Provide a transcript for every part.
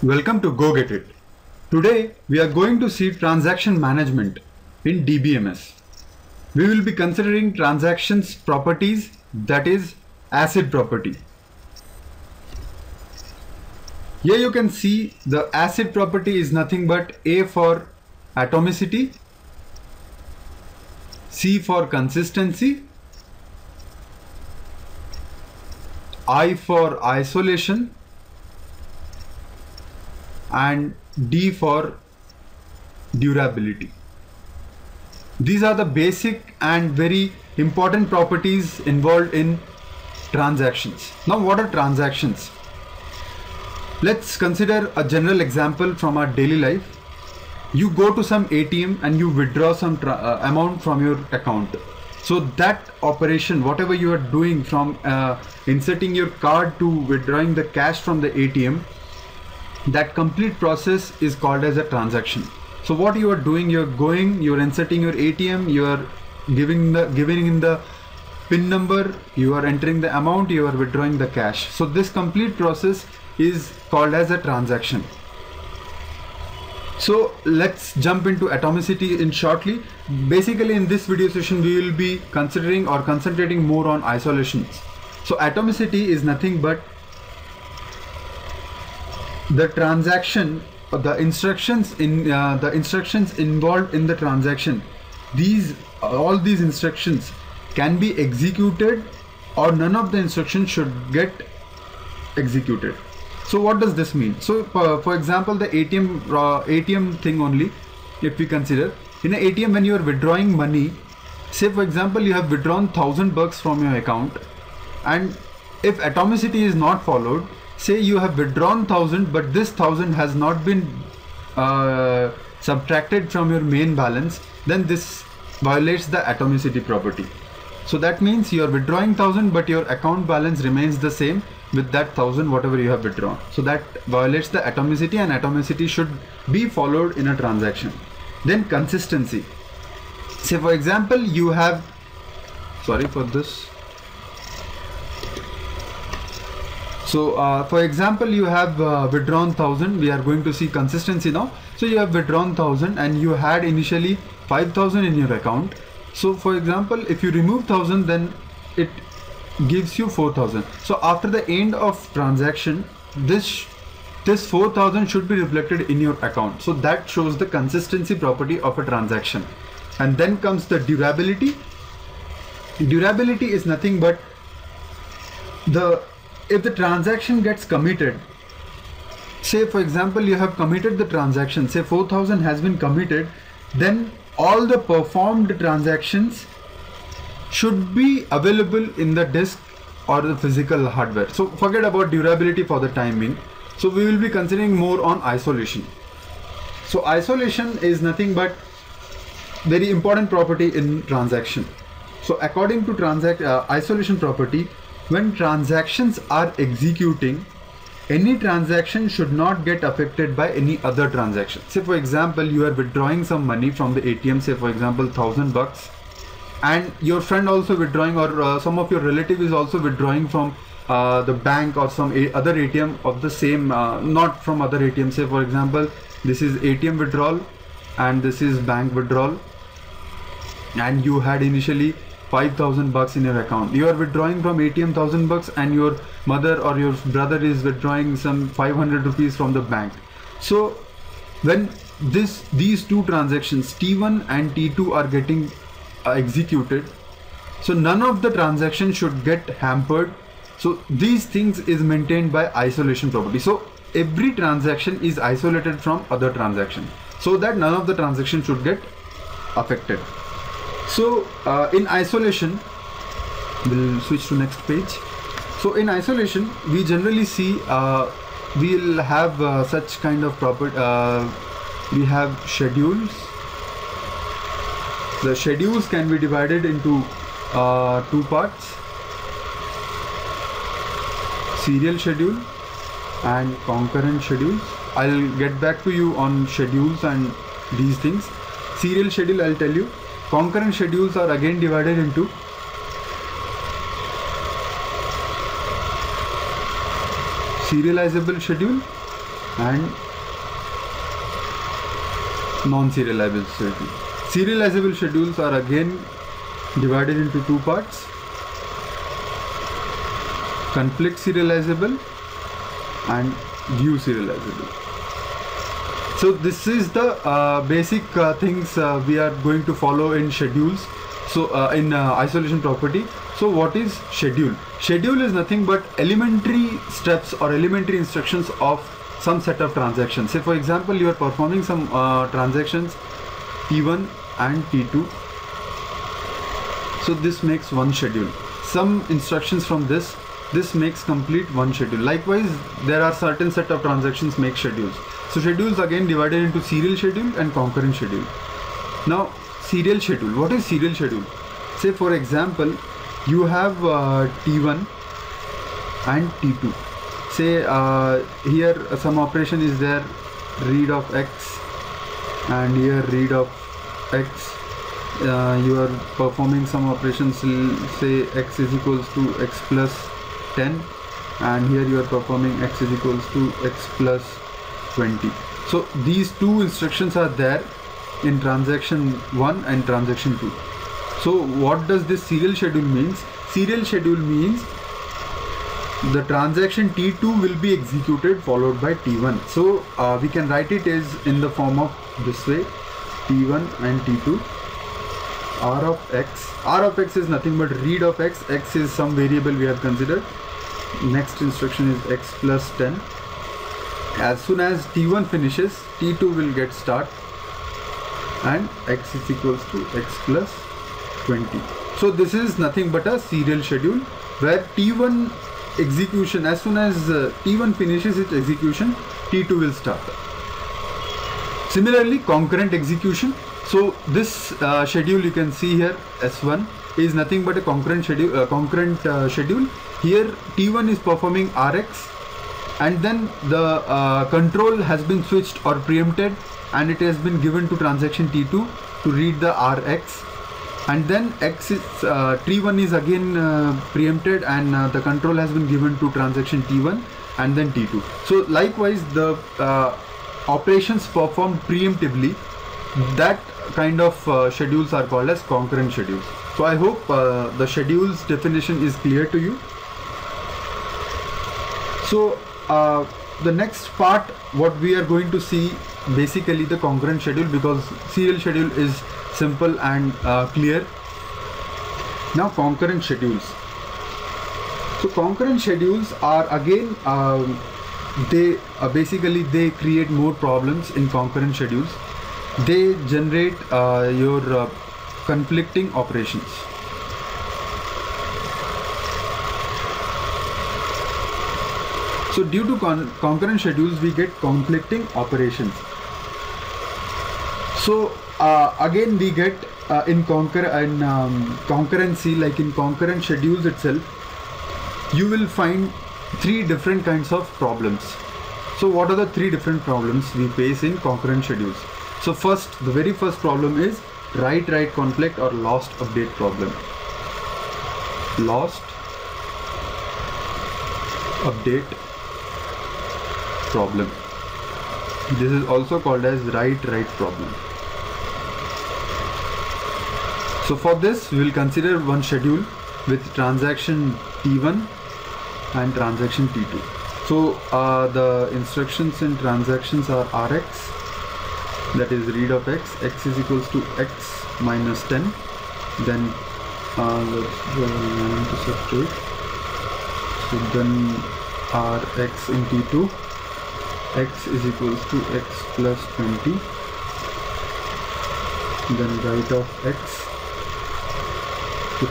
Welcome to Go Get It. Today we are going to see transaction management in DBMS. We will be considering transactions properties, that is acid property. Here you can see the acid property is nothing but A for atomicity, C for consistency, I for isolation, and D for durability. These are the basic and very important properties involved in transactions. Now, what are transactions? Let's consider a general example from our daily life. You go to some ATM and you withdraw some amount from your account. So that operation, whatever you are doing from inserting your card to withdrawing the cash from the ATM, that complete process is called as a transaction. So what you are doing, you're inserting your ATM, you are giving in the PIN number, you are entering the amount, you are withdrawing the cash. So this complete process is called as a transaction. So let's jump into atomicity in shortly. Basically in this video session we will be considering or concentrating more on isolations. So atomicity is nothing but the transaction, the instructions involved in the transaction. All these instructions can be executed or none of the instructions should get executed. So what does this mean? So for example, the ATM thing only, if we consider in an ATM, when you are withdrawing money, say for example you have withdrawn $1000 from your account, and if atomicity is not followed, say you have withdrawn 1000 but this 1000 has not been subtracted from your main balance, then this violates the atomicity property. So that means you are withdrawing 1000 but your account balance remains the same with that 1000 whatever you have withdrawn. So that violates the atomicity, and atomicity should be followed in a transaction. Then consistency. Say for example you have, sorry for this. So for example you have withdrawn 1000. We are going to see consistency now. So you have withdrawn 1000 and you had initially 5000 in your account. So for example if you remove 1000, then it gives you 4000. So after the end of transaction, this 4000 should be reflected in your account. So that shows the consistency property of a transaction. And then comes the durability. Durability is nothing but if the transaction gets committed, say for example you have committed the transaction, say 4000 has been committed, then all the performed transactions should be available in the disk or the physical hardware. So forget about durability for the time being. So we will be considering more on isolation. So isolation is nothing but very important property in transaction. So according to isolation property, when transactions are executing, any transaction should not get affected by any other transaction. Say for example you are withdrawing some money from the ATM, say for example $1000, and your friend also withdrawing, or some of your relative is also withdrawing from the bank or some other ATM of the same, not from other ATM. Say for example this is ATM withdrawal and this is bank withdrawal, and you had initially $5000 in your account. You are withdrawing from ATM $1000 and your mother or your brother is withdrawing some 500 rupees from the bank. So when these two transactions T1 and T2 are getting executed, so none of the transactions should get hampered. So these things is maintained by isolation property. So every transaction is isolated from other transaction so that none of the transactions should get affected. So in isolation, we'll switch to next page. So in isolation we generally see we'll have such kind of property. We have schedules. The schedules can be divided into two parts: serial schedule and concurrent schedules. I'll get back to you on schedules and these things. Serial schedule I'll tell you. Concurrent schedules are again divided into serializable schedule and non-serializable schedule. Serializable schedules are again divided into two parts: conflict serializable and view serializable. So this is the basic things we are going to follow in schedules. So in isolation property. So what is schedule? Schedule is nothing but elementary steps or elementary instructions of some set of transactions. Say for example, you are performing some transactions T1 and T2. So this makes one schedule. Some instructions from this makes complete one schedule. Likewise, there are certain set of transactions make schedules. So schedules again divided into serial schedule and concurrent schedule. Now serial schedule. What is serial schedule? Say for example, you have T1 and T2. Say here some operation is there, read of X, and here read of X. You are performing some operations, say X is equals to X plus 10, and here you are performing X is equals to X plus 20. So these two instructions are there in transaction 1 and transaction 2. So what does this serial schedule means? Serial schedule means the transaction T2 will be executed followed by T1. So we can write it as in the form of this way: T1 and T2. R of X. R of X is nothing but read of X. X is some variable we have considered. Next instruction is X plus 10. As soon as T1 finishes, T2 will get start, and X is equals to X plus 20. So this is nothing but a serial schedule where T1 execution, as soon as T1 finishes its execution, T2 will start. Similarly, concurrent execution. So this schedule you can see here, S1, is nothing but a concurrent schedule. Here T1 is performing Rx, and then the control has been switched or preempted, and it has been given to transaction T2 to read the Rx, and then X is T1 is again preempted, and the control has been given to transaction T1 and then T2. So likewise, the operations performed preemptively, that kind of schedules are called as concurrent schedules. So I hope the schedules definition is clear to you. So the next part, what we are going to see, basically the concurrent schedule, because serial schedule is simple and clear. Now concurrent schedules. So concurrent schedules are again they basically they create more problems in concurrent schedules. They generate your conflicting operations. So due to concurrent schedules, we get conflicting operations. So again we get in concurrency, like in concurrent schedules itself, you will find three different kinds of problems. So what are the three different problems we face in concurrent schedules? So first, the very first problem is write-write conflict or lost update problem. Lost update problem. This is also called as write-write problem. So for this, we will consider one schedule with transaction T1 and transaction T2. So the instructions in transactions are Rx, that is read of X. X is equals to X minus 10. Then let's to subtract. So then Rx in T2. X is equals to X plus 20. Then write of X.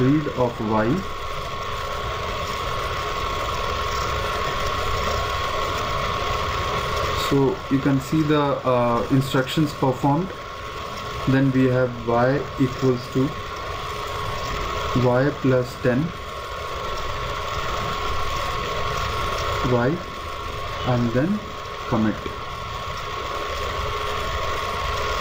Read of Y. So you can see the instructions performed. Then we have Y equals to Y plus 10 Y, and then commit.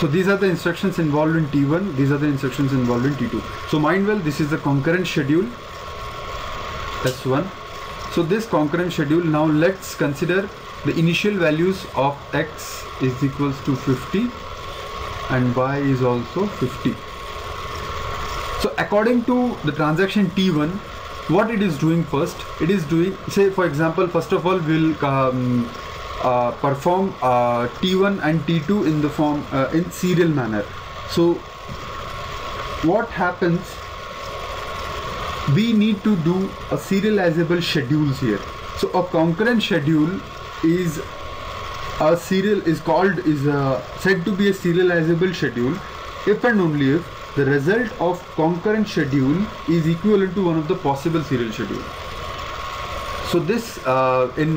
So these are the instructions involved in T1, these are the instructions involved in T2. So mind well, this is the concurrent schedule S1. So this concurrent schedule, now let's consider the initial values of x is equals to 50 and y is also 50. So according to the transaction T1, what it is doing first, it is doing, say for example, first of all we'll perform T1 and T2 in the form in serial manner. So what happens, we need to do a serializable schedules here. So a concurrent schedule is a said to be a serializable schedule if and only if the result of concurrent schedule is equivalent to one of the possible serial schedule. So this in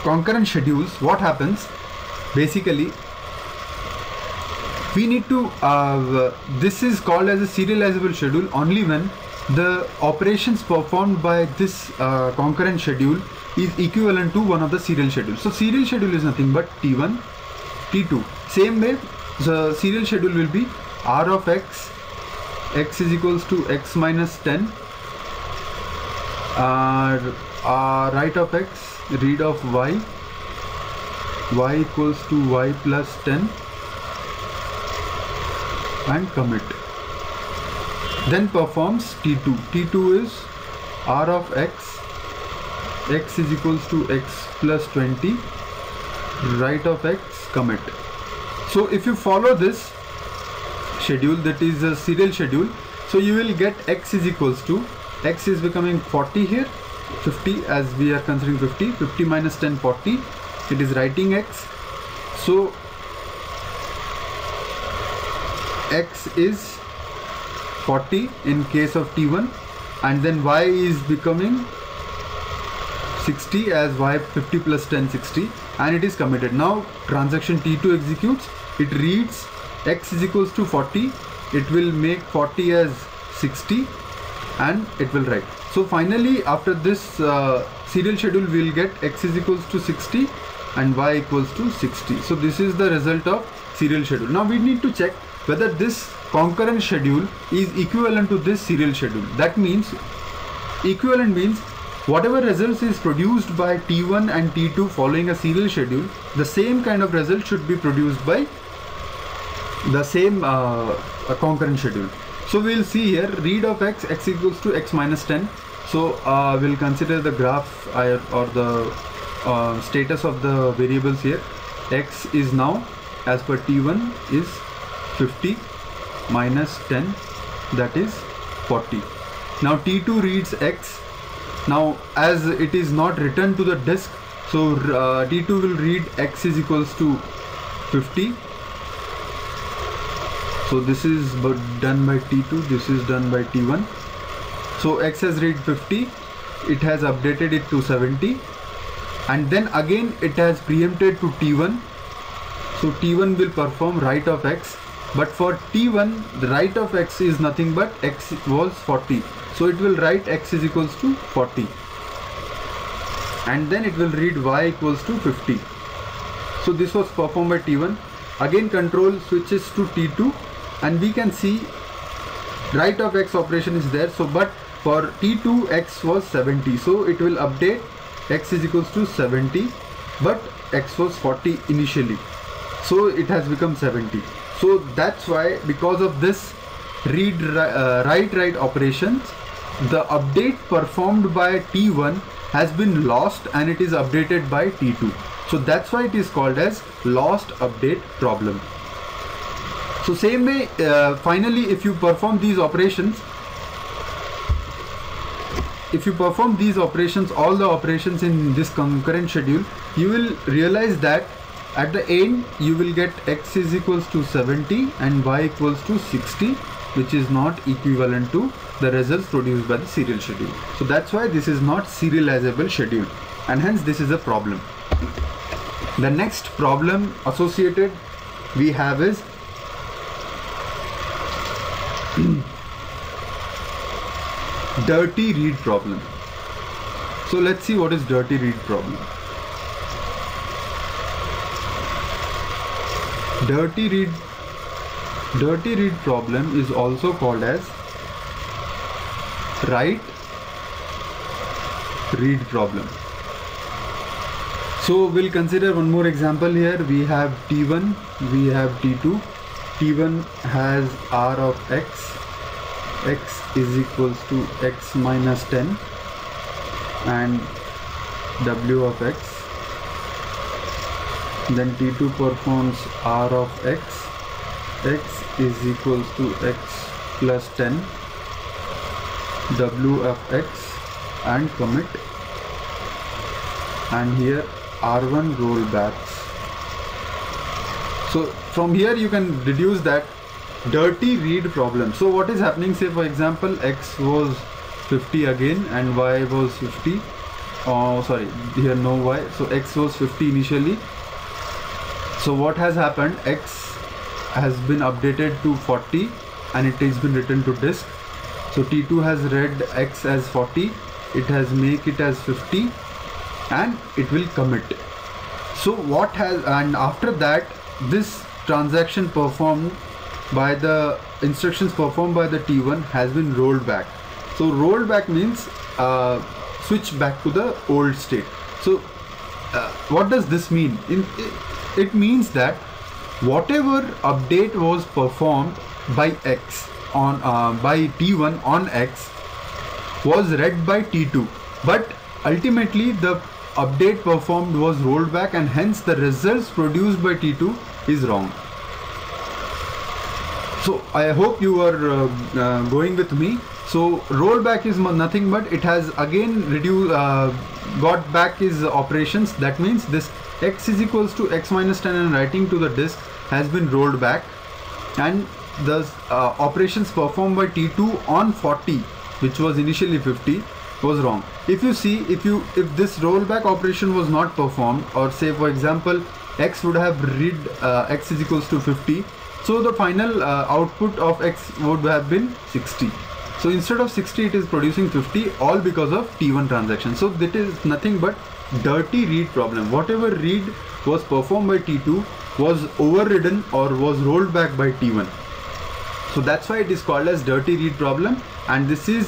concurrent schedules, what happens basically, we need to this is called as a serializable schedule only when the operations performed by this concurrent schedule is equivalent to one of the serial schedules. So serial schedule is nothing but T1, T2. Same way, the serial schedule will be R of x, x is equals to x minus 10, write of x, read of y, y equals to y plus 10, and commit. Then performs T2. T2 is R of x, x is equals to x plus 20, write of x, commit. So if you follow this schedule, that is a serial schedule, so you will get x is equals to, x is becoming 40 here, 50 as we are considering 50, 50 minus 10, 40, it is writing x. So x is 40 in case of T1, and then y is becoming 60 as y 50 plus 10 60, and it is committed. Now transaction T2 executes, it reads x is equals to 40, it will make 40 as 60 and it will write. So finally after this serial schedule we will get x is equals to 60 and y equals to 60. So this is the result of serial schedule. Now we need to check whether this concurrent schedule is equivalent to this serial schedule. That means equivalent means whatever results is produced by T1 and T2 following a serial schedule, the same kind of result should be produced by the same concurrent schedule. So we'll see here, read of x, x equals to x minus 10. So we'll consider the graph or the status of the variables here. X is now, as per T1, is 50 minus 10, that is 40. Now T2 reads x. Now as it is not written to the disk, so T2 will read x is equals to 50. So this is done by T2, this is done by T1. So x has read 50, it has updated it to 70, and then again it has preempted to T1. So T1 will perform write of x, but for T1 the write of x is nothing but x was 40. So it will write x is equals to 40, and then it will read y equals to 50. So this was performed by T1. Again control switches to T2, and we can see write of x operation is there. So but for T2 x was 70, so it will update x is equals to 70, but x was 40 initially, so it has become 70. So that's why, because of this read write operations, the update performed by T1 has been lost and it is updated by T2. So that's why it is called as lost update problem. So same way, finally if you perform these operations, all the operations in this concurrent schedule, you will realize that at the end you will get x is equals to 70 and y equals to 60, which is not equivalent to the results produced by the serial schedule. So that's why this is not serializable schedule, and hence this is a problem. The next problem associated we have is dirty read problem. So let's see what is dirty read problem. Dirty read problem is also called as write read problem. So we'll consider one more example here. We have T1, we have T2. T1 has R of x is equals to x minus 10 and W of x. Then T2 performs R of x is equals to x plus 10 W of x and commit, and here R1 rollbacks. So from here you can deduce that dirty read problem. So what is happening, say for example x was 50 again and y was 50. Oh sorry, here no y, so x was 50 initially. So what has happened, x has been updated to 40 and it has been written to disk. So T2 has read x as 40, it has make it as 50 and it will commit. So what has, and after that this transaction performed by the instructions performed by the T1 has been rolled back. So rolled back means switch back to the old state. So what does this mean? It means that whatever update was performed by x on by T1 on x was read by T2, but ultimately the update performed was rolled back and hence the results produced by T2 is wrong. So I hope you are going with me. So rollback is nothing but it has again reduced got back his operations. That means this x is equals to x minus 10 and writing to the disk has been rolled back, and the operations performed by T2 on 40, which was initially 50, was wrong. If you see, if this rollback operation was not performed, or say for example x would have read x is equals to 50, so the final output of x would have been 60. So instead of 60 it is producing 50, all because of T1 transaction. So that is nothing but dirty read problem. Whatever read was performed by T2 was overridden or was rolled back by T1. So that's why it is called as dirty read problem, and this is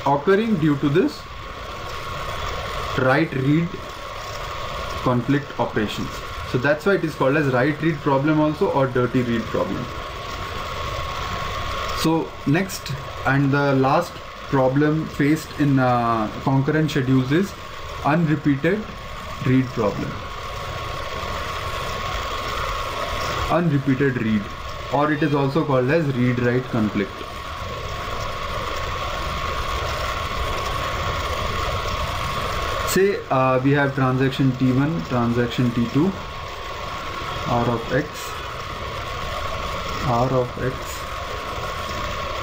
occurring due to this write read conflict operations. So that's why it is called as write read problem also, or dirty read problem. So next and the last problem faced in concurrent schedules is unrepeated read problem. Unrepeated read, or it is also called as read write conflict. Say we have transaction T1, transaction T2, R of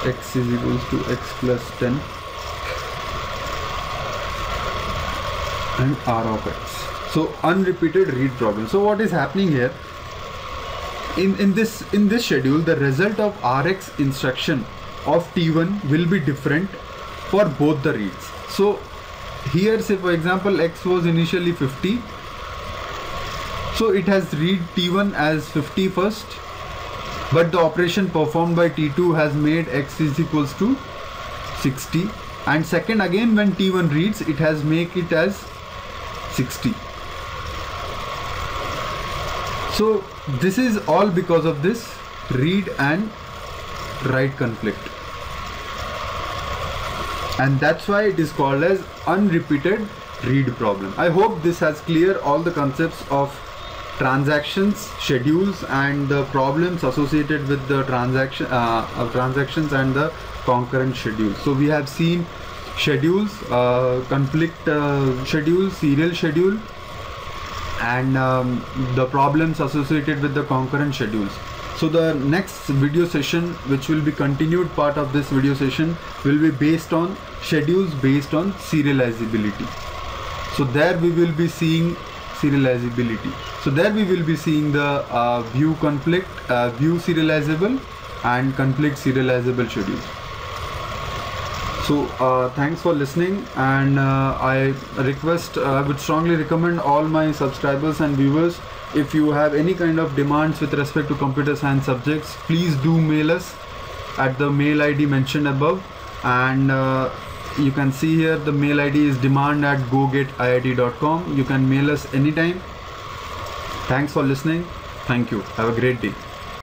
x is equals to x plus 10 and R of x. So unrepeated read problem. So what is happening here? In this schedule, the result of Rx instruction of T1 will be different for both the reads. So here, say for example x was initially 50, so it has read T1 as 50 first, but the operation performed by T2 has made x is equals to 60, and second again when T1 reads, it has make it as 60. So this is all because of this read and write conflict, and that's why it is called as unrepeated read problem. I hope this has cleared all the concepts of transactions, schedules, and the problems associated with the transactions and the concurrent schedules. So we have seen schedules, conflict schedule, serial schedule, and the problems associated with the concurrent schedules. So the next video session, which will be continued part of this video session, will be based on schedules based on serializability. So there we will be seeing serializability. So there we will be seeing the view conflict, view serializable and conflict serializable schedules. So thanks for listening, and I would strongly recommend all my subscribers and viewers, if you have any kind of demands with respect to computer science subjects, please do mail us at the mail ID mentioned above, and You can see here the mail ID is demand@gogetIIT.com. You can mail us anytime. Thanks for listening. Thank you. Have a great day.